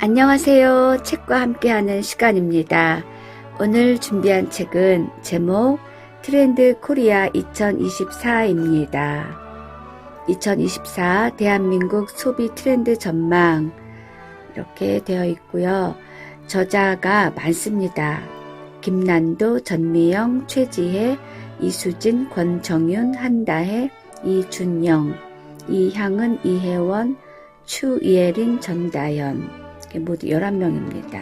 안녕하세요. 책과 함께하는 시간입니다. 오늘 준비한 책은 제목 트렌드 코리아 2024입니다. 2024 대한민국 소비 트렌드 전망 이렇게 되어 있고요. 저자가 많습니다. 김난도, 전미영, 최지혜, 이수진, 권정윤, 한다혜, 이준영, 이향은, 이혜원, 추예린, 전다연 모두 11명입니다.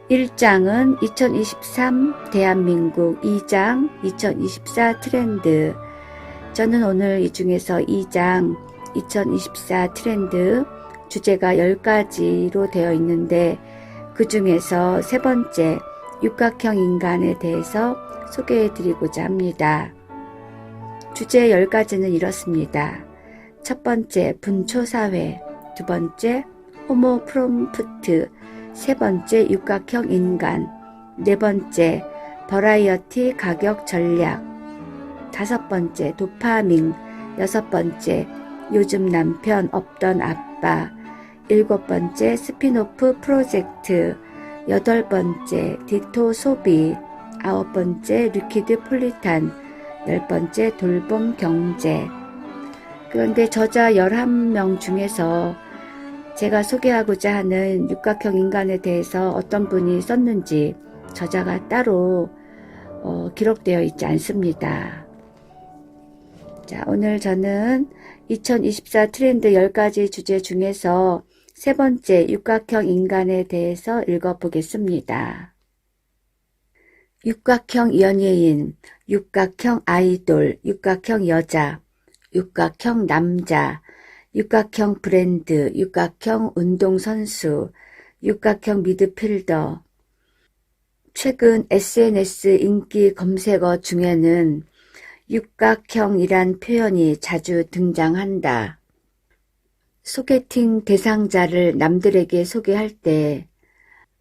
1장은 2023 대한민국, 2장 2024 트렌드. 저는 오늘 이 중에서 2장 2024 트렌드 주제가 10가지로 되어 있는데 그 중에서 세 번째 육각형 인간에 대해서 소개해 드리고자 합니다. 주제 10가지는 이렇습니다. 첫 번째 분초사회, 두 번째 호모 프롬프트, 세 번째 육각형 인간, 네 번째 버라이어티 가격 전략, 다섯 번째 도파민, 여섯 번째 요즘 남편 없던 아빠, 일곱 번째 스피노프 프로젝트, 여덟 번째 디토 소비, 아홉 번째 리퀴드 폴리탄, 열 번째 돌봄 경제. 그런데 저자 11명 중에서 제가 소개하고자 하는 육각형 인간에 대해서 어떤 분이 썼는지 저자가 따로 기록되어 있지 않습니다. 자, 오늘 저는 2024 트렌드 10가지 주제 중에서 세 번째 육각형 인간에 대해서 읽어보겠습니다. 육각형 연예인, 육각형 아이돌, 육각형 여자, 육각형 남자, 육각형 브랜드, 육각형 운동선수, 육각형 미드필더. 최근 SNS 인기 검색어 중에는 육각형이란 표현이 자주 등장한다. 소개팅 대상자를 남들에게 소개할 때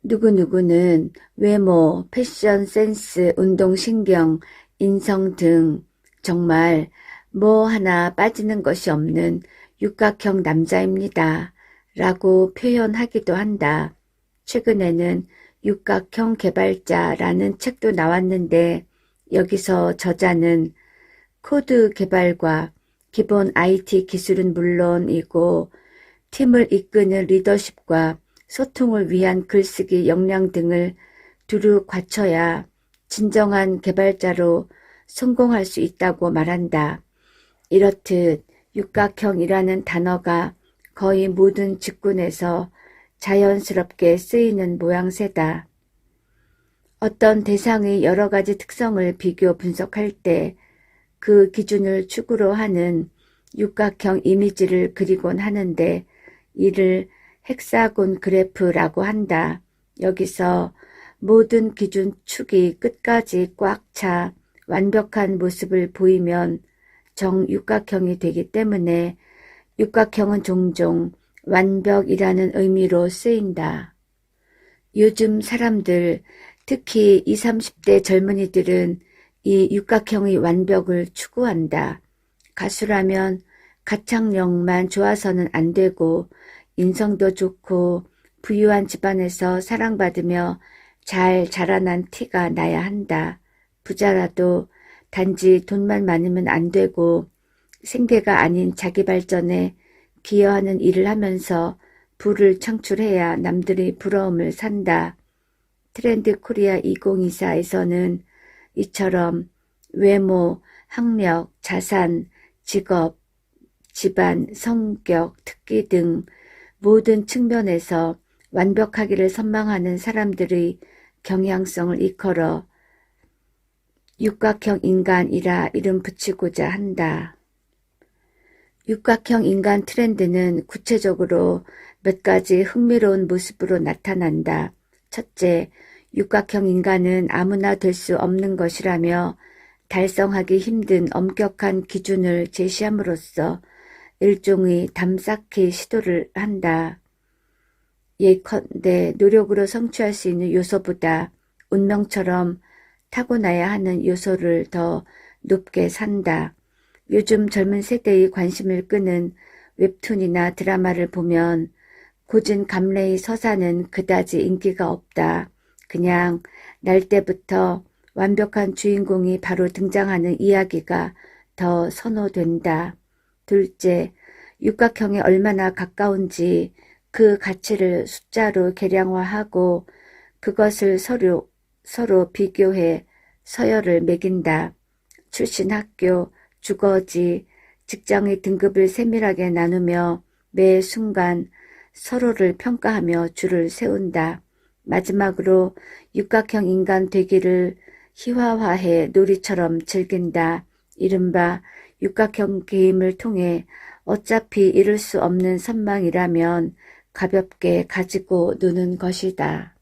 누구누구는 외모, 패션 센스, 운동신경, 인성 등 정말 뭐 하나 빠지는 것이 없는 육각형 남자입니다. 라고 표현하기도 한다. 최근에는 육각형 개발자라는 책도 나왔는데 여기서 저자는 코드 개발과 기본 IT 기술은 물론이고 팀을 이끄는 리더십과 소통을 위한 글쓰기 역량 등을 두루 갖춰야 진정한 개발자로 성공할 수 있다고 말한다. 이렇듯 육각형이라는 단어가 거의 모든 직군에서 자연스럽게 쓰이는 모양새다. 어떤 대상의 여러 가지 특성을 비교 분석할 때 그 기준을 축으로 하는 육각형 이미지를 그리곤 하는데 이를 헥사곤 그래프라고 한다. 여기서 모든 기준 축이 끝까지 꽉 차 완벽한 모습을 보이면 정육각형이 되기 때문에 육각형은 종종 완벽이라는 의미로 쓰인다. 요즘 사람들, 특히 20, 30대 젊은이들은 이 육각형의 완벽을 추구한다. 가수라면 가창력만 좋아서는 안 되고 인성도 좋고 부유한 집안에서 사랑받으며 잘 자라난 티가 나야 한다. 부자라도 단지 돈만 많으면 안 되고 생계가 아닌 자기 발전에 기여하는 일을 하면서 부를 창출해야 남들의 부러움을 산다. 트렌드 코리아 2024에서는 이처럼 외모, 학력, 자산, 직업, 집안, 성격, 특기 등 모든 측면에서 완벽하기를 선망하는 사람들의 경향성을 일컬어 육각형 인간이라 이름 붙이고자 한다. 육각형 인간 트렌드는 구체적으로 몇 가지 흥미로운 모습으로 나타난다. 첫째, 육각형 인간은 아무나 될 수 없는 것이라며 달성하기 힘든 엄격한 기준을 제시함으로써 일종의 담쌓기 시도를 한다. 예컨대 노력으로 성취할 수 있는 요소보다 운명처럼 타고나야 하는 요소를 더 높게 산다. 요즘 젊은 세대의 관심을 끄는 웹툰이나 드라마를 보면 고진 감래의 서사는 그다지 인기가 없다. 그냥 날 때부터 완벽한 주인공이 바로 등장하는 이야기가 더 선호된다. 둘째, 육각형에 얼마나 가까운지 그 가치를 숫자로 계량화하고 그것을 서로 비교해 서열을 매긴다. 출신 학교, 주거지, 직장의 등급을 세밀하게 나누며 매 순간 서로를 평가하며 줄을 세운다. 마지막으로 육각형 인간 되기를 희화화해 놀이처럼 즐긴다. 이른바 육각형 게임을 통해 어차피 이룰 수 없는 선망이라면 가볍게 가지고 노는 것이다.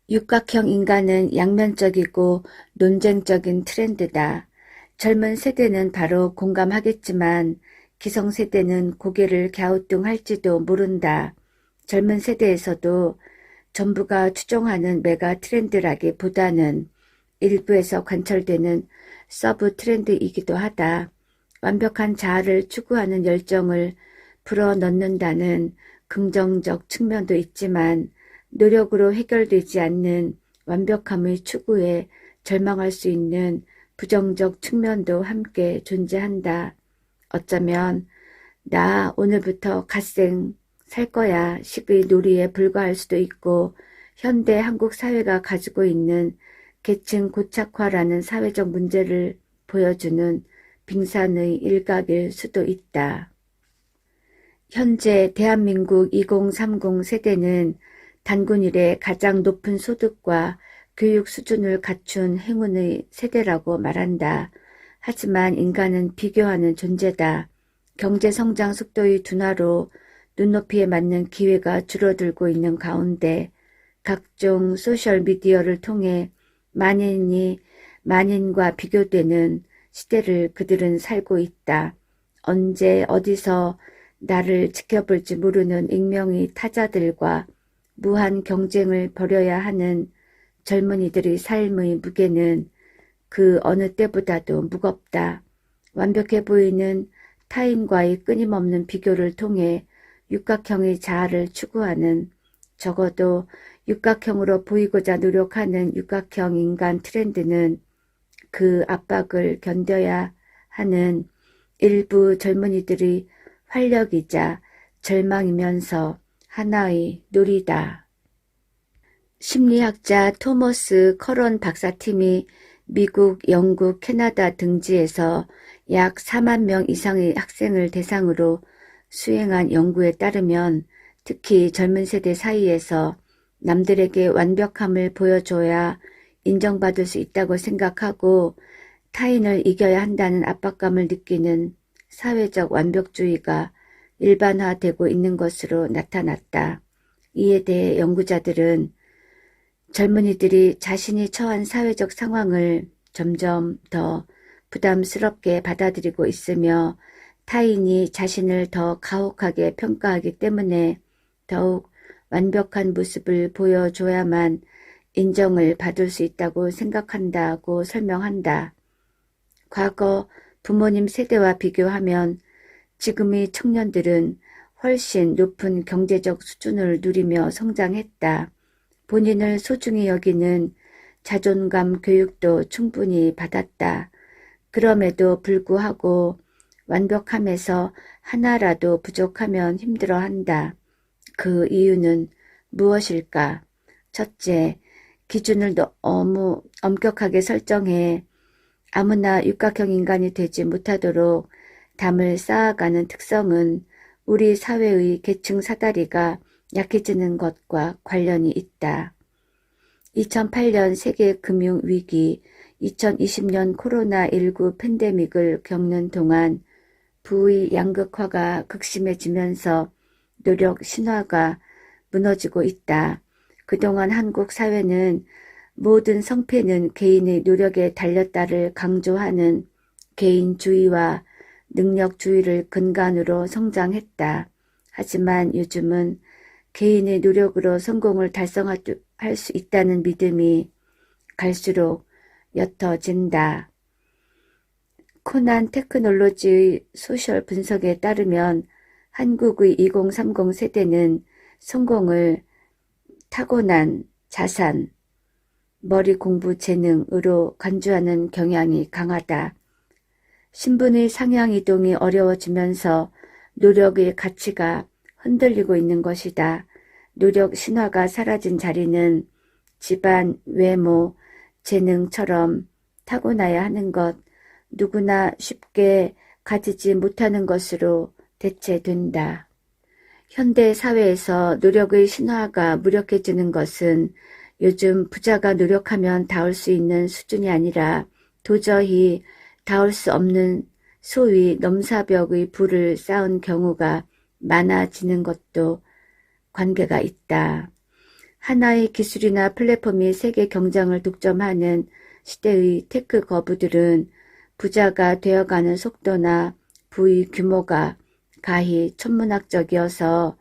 육각형 인간은 양면적이고 논쟁적인 트렌드다. 젊은 세대는 바로 공감하겠지만 기성세대는 고개를 갸우뚱할지도 모른다. 젊은 세대에서도 전부가 추종하는 메가 트렌드라기보다는 일부에서 관철되는 서브 트렌드이기도 하다. 완벽한 자아를 추구하는 열정을 불어넣는다는 긍정적 측면도 있지만 노력으로 해결되지 않는 완벽함의 추구에 절망할 수 있는 부정적 측면도 함께 존재한다. 어쩌면 나 오늘부터 갓생 살 거야 식의 놀이에 불과할 수도 있고 현대 한국 사회가 가지고 있는 계층 고착화라는 사회적 문제를 보여주는 빙산의 일각일 수도 있다. 현재 대한민국 2030 세대는 단군 이래 가장 높은 소득과 교육 수준을 갖춘 행운의 세대라고 말한다. 하지만 인간은 비교하는 존재다. 경제성장 속도의 둔화로 눈높이에 맞는 기회가 줄어들고 있는 가운데 각종 소셜미디어를 통해 만인이 만인과 비교되는 시대를 그들은 살고 있다. 언제 어디서 나를 지켜볼지 모르는 익명의 타자들과 무한 경쟁을 벌여야 하는 젊은이들의 삶의 무게는 그 어느 때보다도 무겁다. 완벽해 보이는 타인과의 끊임없는 비교를 통해 육각형의 자아를 추구하는, 적어도 육각형으로 보이고자 노력하는 육각형 인간 트렌드는 그 압박을 견뎌야 하는 일부 젊은이들의 활력이자 절망이면서 하나의 놀이다. 심리학자 토머스 커런 박사팀이 미국, 영국, 캐나다 등지에서 약 4만 명 이상의 학생을 대상으로 수행한 연구에 따르면 특히 젊은 세대 사이에서 남들에게 완벽함을 보여줘야 인정받을 수 있다고 생각하고 타인을 이겨야 한다는 압박감을 느끼는 사회적 완벽주의가 일반화되고 있는 것으로 나타났다. 이에 대해 연구자들은 젊은이들이 자신이 처한 사회적 상황을 점점 더 부담스럽게 받아들이고 있으며 타인이 자신을 더 가혹하게 평가하기 때문에 더욱 완벽한 모습을 보여줘야만 인정을 받을 수 있다고 생각한다고 설명한다. 과거 부모님 세대와 비교하면 지금의 청년들은 훨씬 높은 경제적 수준을 누리며 성장했다. 본인을 소중히 여기는 자존감 교육도 충분히 받았다. 그럼에도 불구하고 완벽함에서 하나라도 부족하면 힘들어한다. 그 이유는 무엇일까? 첫째, 기준을 너무 엄격하게 설정해 아무나 육각형 인간이 되지 못하도록 담을 쌓아가는 특성은 우리 사회의 계층 사다리가 약해지는 것과 관련이 있다. 2008년 세계금융위기, 2020년 코로나19 팬데믹을 겪는 동안 부의 양극화가 극심해지면서 노력 신화가 무너지고 있다. 그동안 한국 사회는 모든 성패는 개인의 노력에 달렸다를 강조하는 개인주의와 능력주의를 근간으로 성장했다. 하지만 요즘은 개인의 노력으로 성공을 달성할 수 있다는 믿음이 갈수록 옅어진다. 코난 테크놀로지의 소셜 분석에 따르면 한국의 2030 세대는 성공을 타고난 자산, 머리 공부 재능으로 간주하는 경향이 강하다. 신분의 상향 이동이 어려워지면서 노력의 가치가 흔들리고 있는 것이다. 노력 신화가 사라진 자리는 집안, 외모, 재능처럼 타고나야 하는 것, 누구나 쉽게 가지지 못하는 것으로 대체된다. 현대 사회에서 노력의 신화가 무력해지는 것은 요즘 부자가 노력하면 닿을 수 있는 수준이 아니라 도저히 닿을 수 없는 소위 넘사벽의 불을 쌓은 경우가 많아지는 것도 관계가 있다. 하나의 기술이나 플랫폼이 세계 경쟁을 독점하는 시대의 테크 거부들은 부자가 되어가는 속도나 부의 규모가 가히 천문학적이어서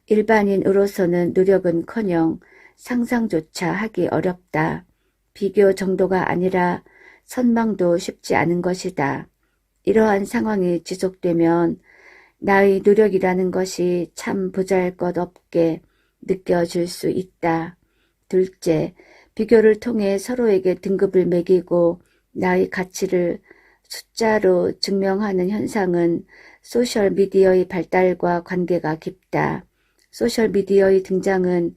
일반인으로서는 노력은커녕 상상조차 하기 어렵다. 비교 정도가 아니라 선망도 쉽지 않은 것이다. 이러한 상황이 지속되면 나의 노력이라는 것이 참 보잘것없게 느껴질 수 있다. 둘째, 비교를 통해 서로에게 등급을 매기고 나의 가치를 숫자로 증명하는 현상은 소셜미디어의 발달과 관계가 깊다. 소셜미디어의 등장은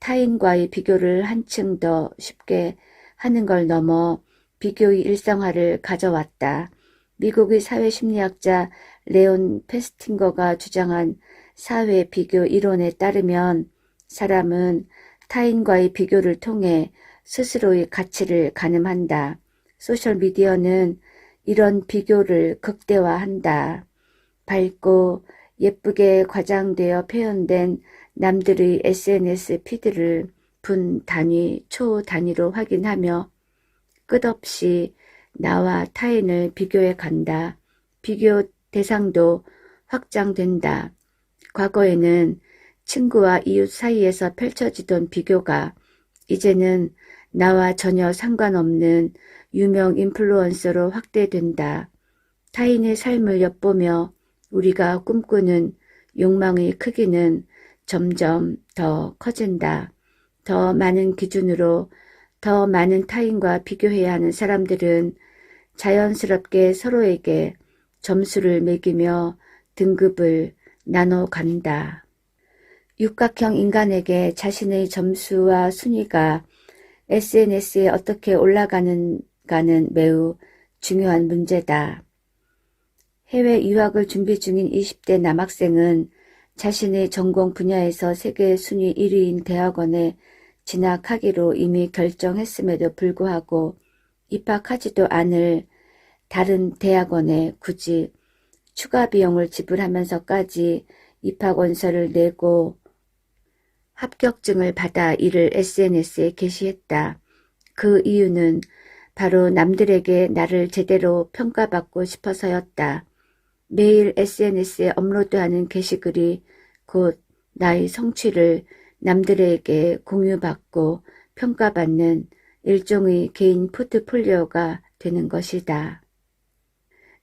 타인과의 비교를 한층 더 쉽게 하는 걸 넘어 비교의 일상화를 가져왔다. 미국의 사회심리학자 레온 페스팅거가 주장한 사회 비교 이론에 따르면 사람은 타인과의 비교를 통해 스스로의 가치를 가늠한다. 소셜미디어는 이런 비교를 극대화한다. 밝고 예쁘게 과장되어 표현된 남들의 SNS 피드를 분 단위, 초 단위로 확인하며 끝없이 나와 타인을 비교해 간다. 비교 대상도 확장된다. 과거에는 친구와 이웃 사이에서 펼쳐지던 비교가 이제는 나와 전혀 상관없는 유명 인플루언서로 확대된다. 타인의 삶을 엿보며 우리가 꿈꾸는 욕망의 크기는 점점 더 커진다. 더 많은 기준으로 더 많은 타인과 비교해야 하는 사람들은 자연스럽게 서로에게 점수를 매기며 등급을 나눠 간다. 육각형 인간에게 자신의 점수와 순위가 SNS에 어떻게 올라가는가는 매우 중요한 문제다. 해외 유학을 준비 중인 20대 남학생은 자신의 전공 분야에서 세계 순위 1위인 대학원에 진학하기로 이미 결정했음에도 불구하고 입학하지도 않을 다른 대학원에 굳이 추가 비용을 지불하면서까지 입학원서를 내고 합격증을 받아 이를 SNS에 게시했다. 그 이유는 바로 남들에게 나를 제대로 평가받고 싶어서였다. 매일 SNS에 업로드하는 게시글이 곧 나의 성취를 남들에게 공유받고 평가받는 일종의 개인 포트폴리오가 되는 것이다.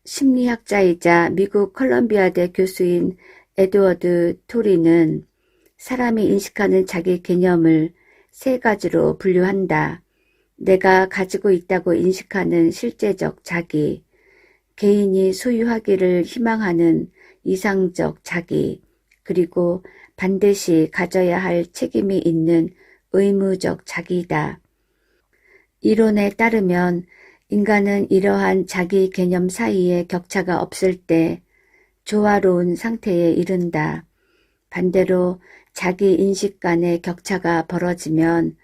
심리학자이자 미국 컬럼비아대 교수인 에드워드 토리는 사람이 인식하는 자기 개념을 세 가지로 분류한다. 내가 가지고 있다고 인식하는 실제적 자기, 개인이 소유하기를 희망하는 이상적 자기, 그리고 반드시 가져야 할 책임이 있는 의무적 자기다. 이론에 따르면 인간은 이러한 자기 개념 사이에 격차가 없을 때 조화로운 상태에 이른다. 반대로 자기 인식 간의 격차가 벌어지면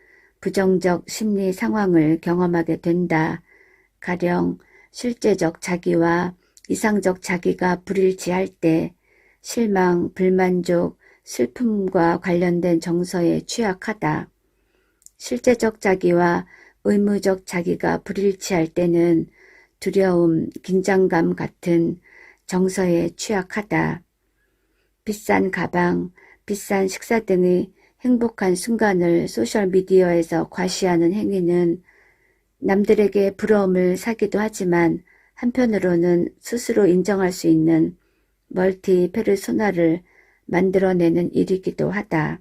부정적 심리 상황을 경험하게 된다. 가령 실제적 자기와 이상적 자기가 불일치할 때 실망, 불만족, 슬픔과 관련된 정서에 취약하다. 실제적 자기와 의무적 자기가 불일치할 때는 두려움, 긴장감 같은 정서에 취약하다. 비싼 가방, 비싼 식사 등의 행복한 순간을 소셜미디어에서 과시하는 행위는 남들에게 부러움을 사기도 하지만 한편으로는 스스로 인정할 수 있는 멀티 페르소나를 만들어내는 일이기도 하다.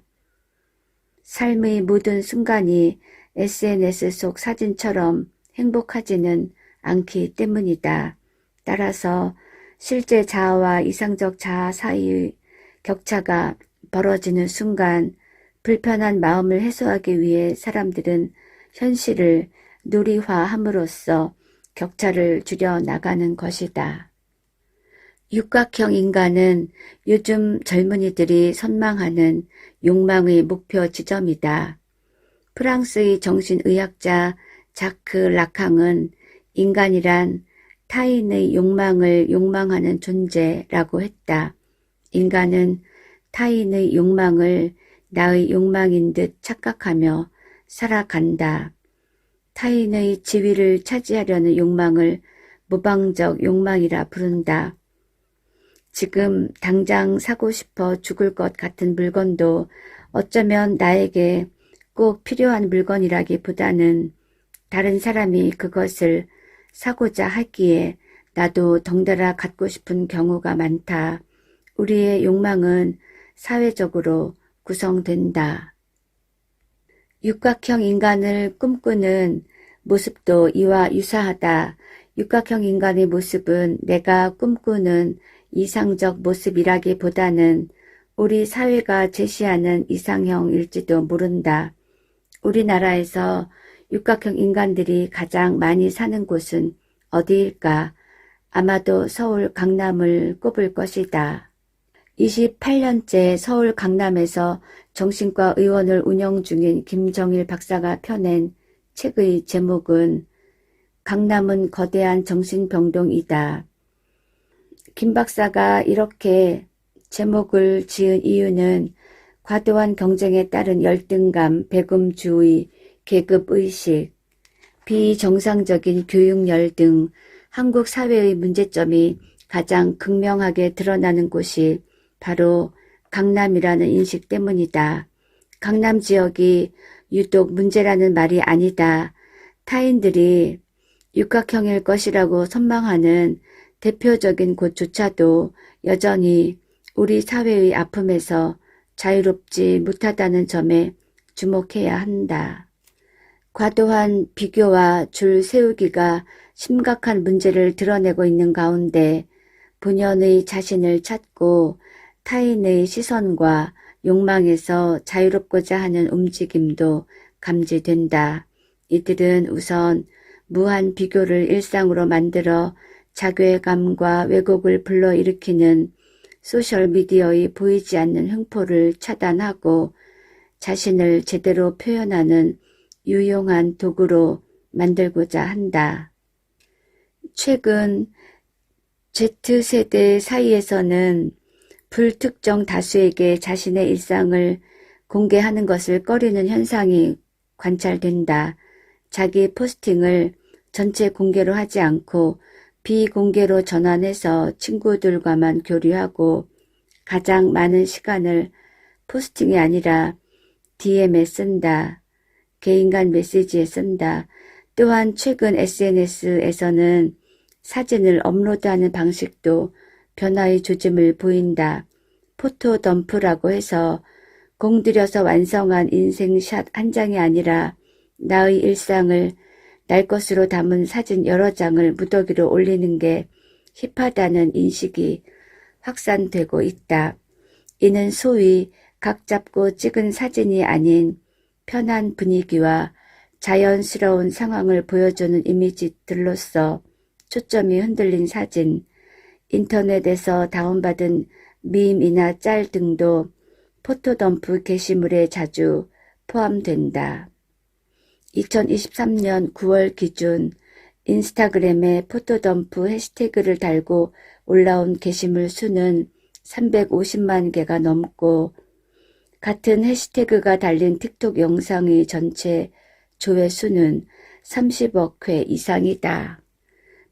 삶의 모든 순간이 SNS 속 사진처럼 행복하지는 않기 때문이다. 따라서 실제 자아와 이상적 자아 사이의 격차가 벌어지는 순간 불편한 마음을 해소하기 위해 사람들은 현실을 누리화함으로써 격차를 줄여 나가는 것이다. 육각형 인간은 요즘 젊은이들이 선망하는 욕망의 목표 지점이다. 프랑스의 정신의학자 자크 라캉은 인간이란 타인의 욕망을 욕망하는 존재라고 했다. 인간은 타인의 욕망을 나의 욕망인 듯 착각하며 살아간다. 타인의 지위를 차지하려는 욕망을 모방적 욕망이라 부른다. 지금 당장 사고 싶어 죽을 것 같은 물건도 어쩌면 나에게 꼭 필요한 물건이라기보다는 다른 사람이 그것을 사고자 하기에 나도 덩달아 갖고 싶은 경우가 많다. 우리의 욕망은 사회적으로 구성된다. 육각형 인간을 꿈꾸는 모습도 이와 유사하다. 육각형 인간의 모습은 내가 꿈꾸는 이상적 모습이라기보다는 우리 사회가 제시하는 이상형일지도 모른다. 우리나라에서 육각형 인간들이 가장 많이 사는 곳은 어디일까? 아마도 서울 강남을 꼽을 것이다. 28년째 서울 강남에서 정신과 의원을 운영 중인 김정일 박사가 펴낸 책의 제목은 강남은 거대한 정신병동이다. 김 박사가 이렇게 제목을 지은 이유는 과도한 경쟁에 따른 열등감, 배금주의, 계급의식, 비정상적인 교육열 등 한국 사회의 문제점이 가장 극명하게 드러나는 곳이 바로 강남이라는 인식 때문이다. 강남 지역이 유독 문제라는 말이 아니다. 타인들이 육각형일 것이라고 선망하는 대표적인 곳조차도 여전히 우리 사회의 아픔에서 자유롭지 못하다는 점에 주목해야 한다. 과도한 비교와 줄 세우기가 심각한 문제를 드러내고 있는 가운데 본연의 자신을 찾고 타인의 시선과 욕망에서 자유롭고자 하는 움직임도 감지된다. 이들은 우선 무한 비교를 일상으로 만들어 자괴감과 왜곡을 불러일으키는 소셜미디어의 보이지 않는 횡포를 차단하고 자신을 제대로 표현하는 유용한 도구로 만들고자 한다. 최근 Z세대 사이에서는 불특정 다수에게 자신의 일상을 공개하는 것을 꺼리는 현상이 관찰된다. 자기 포스팅을 전체 공개로 하지 않고 비공개로 전환해서 친구들과만 교류하고 가장 많은 시간을 포스팅이 아니라 DM에 쓴다. 개인 간 메시지에 쓴다. 또한 최근 SNS에서는 사진을 업로드하는 방식도 변화의 조짐을 보인다. 포토덤프라고 해서 공들여서 완성한 인생샷 한 장이 아니라 나의 일상을 날 것으로 담은 사진 여러 장을 무더기로 올리는 게 힙하다는 인식이 확산되고 있다. 이는 소위 각 잡고 찍은 사진이 아닌 편한 분위기와 자연스러운 상황을 보여주는 이미지들로서 초점이 흔들린 사진, 인터넷에서 다운받은 밈이나 짤 등도 포토덤프 게시물에 자주 포함된다. 2023년 9월 기준 인스타그램에 포토덤프 해시태그를 달고 올라온 게시물 수는 350만 개가 넘고 같은 해시태그가 달린 틱톡 영상의 전체 조회수는 30억 회 이상이다.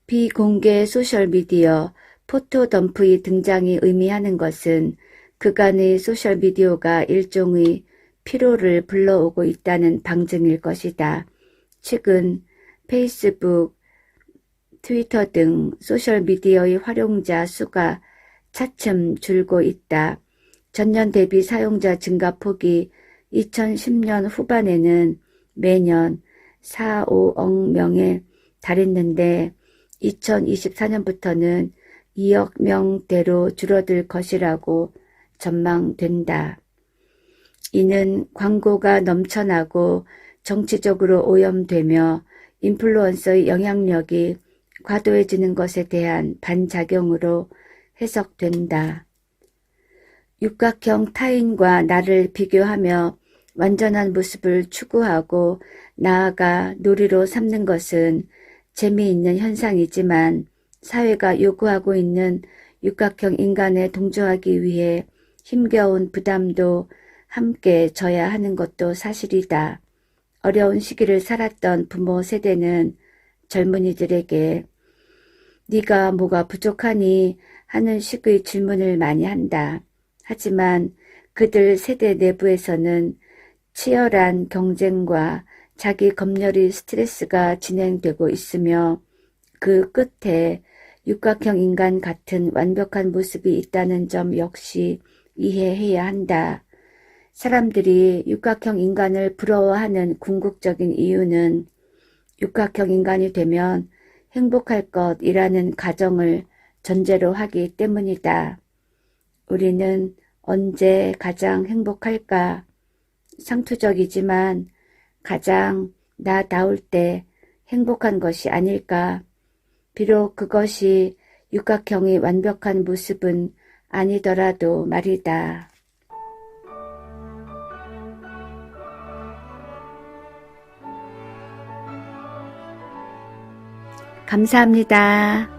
비공개 소셜미디어 포토덤프의 등장이 의미하는 것은 그간의 소셜미디어가 일종의 피로를 불러오고 있다는 방증일 것이다. 최근 페이스북, 트위터 등 소셜미디어의 활용자 수가 차츰 줄고 있다. 전년 대비 사용자 증가폭이 2010년 후반에는 매년 4, 5억 명에 달했는데 2024년부터는 2억 명대로 줄어들 것이라고 전망된다. 이는 광고가 넘쳐나고 정치적으로 오염되며 인플루언서의 영향력이 과도해지는 것에 대한 반작용으로 해석된다. 육각형 타인과 나를 비교하며 완전한 모습을 추구하고 나아가 놀이로 삼는 것은 재미있는 현상이지만 사회가 요구하고 있는 육각형 인간에 동조하기 위해 힘겨운 부담도 함께 져야 하는 것도 사실이다. 어려운 시기를 살았던 부모 세대는 젊은이들에게 네가 뭐가 부족하니 하는 식의 질문을 많이 한다. 하지만 그들 세대 내부에서는 치열한 경쟁과 자기 검열의 스트레스가 진행되고 있으며 그 끝에 육각형 인간 같은 완벽한 모습이 있다는 점 역시 이해해야 한다. 사람들이 육각형 인간을 부러워하는 궁극적인 이유는 육각형 인간이 되면 행복할 것이라는 가정을 전제로 하기 때문이다. 우리는 언제 가장 행복할까? 상투적이지만 가장 나다울 때 행복한 것이 아닐까? 비록 그것이 육각형의 완벽한 모습은 아니더라도 말이다. 감사합니다.